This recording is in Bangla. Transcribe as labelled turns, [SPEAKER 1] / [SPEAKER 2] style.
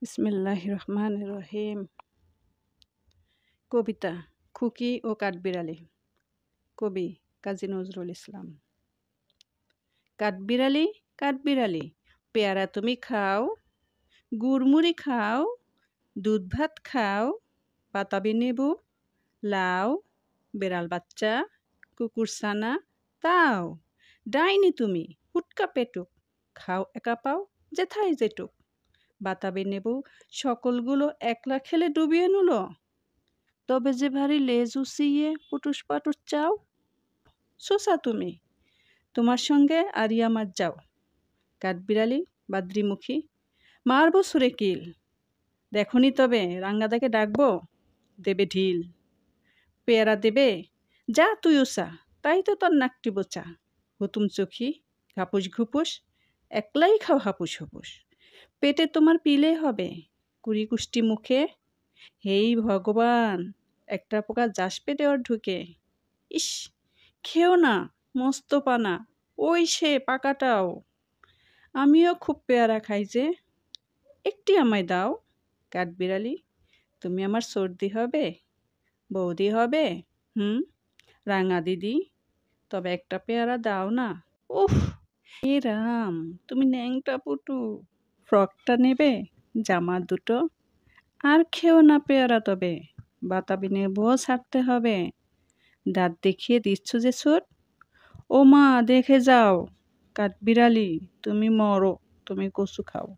[SPEAKER 1] বিসমিল্লাহির রহমানির রহিম। কবিতা খুকি ও কাঠবিড়ালি। কবি কাজী নজরুল ইসলাম। কাঠবিড়ালি কাঠবিড়ালি, পেয়ারা তুমি খাও, গুড়মুড়ি খাও, দুধ ভাত খাও, বাতাবি লেবু, লাউ, বেড়াল বাচ্চা, কুকুর ছানা তাও। ডাইনি তুমি, হুটকা পেটুক, খাও একা পাও যেথায় যেটুক। বাতাবি নেবু সকলগুলো একলা খেলে ডুবিয়ে নিল, তবে যে ভারী লেজ উঁচিয়ে পুটুস পাটুস চাও। সোসা তুমি, তোমার সঙ্গে আরি আমার যাও। কাঠবিড়ালি বাদ্রিমুখী, মারবো সুরে কিল, দেখনি তবে রাঙ্গাদাকে ডাকবো, দেবে ঢিল। পেয়ারা দেবে, যা তুই ওসা, তাই তো তোর নাকটি বোচা। হুতুম চোখি, ঘাপুস ঘুপুস, একলাই খাও হাপুস হুপুস। পেটে তোমার পিলে হবে, কুড়ি কুষ্টি মুখে। হেই ভগবান, একটা পোকা যাস পেটে ওর ঢুকে। ইস, খেও না, মস্ত পানা, ওই সে পাকাটাও। আমিও খুব পেয়ারা খাই যে, একটি আমায় দাও। কাঠবিড়ালি, তুমি আমার সর্দি হবে, বৌদি হবে, রাঙা দিদি, তবে একটা পেয়ারা দাও না। উফ, হে রাম, তুমি ন্যাংটা পুটু, ফ্রকটা নেবে, জামা দুটো, আর খেও না পেয়ারা তবে, বাতাবি নেবুও ছাড়তে হবে। দাঁত দেখিয়ে দিচ্ছ যে ছোট, ও মা দেখে যাও, কাঠবিড়ালি তুমি মরো, তুমি কচু খাও।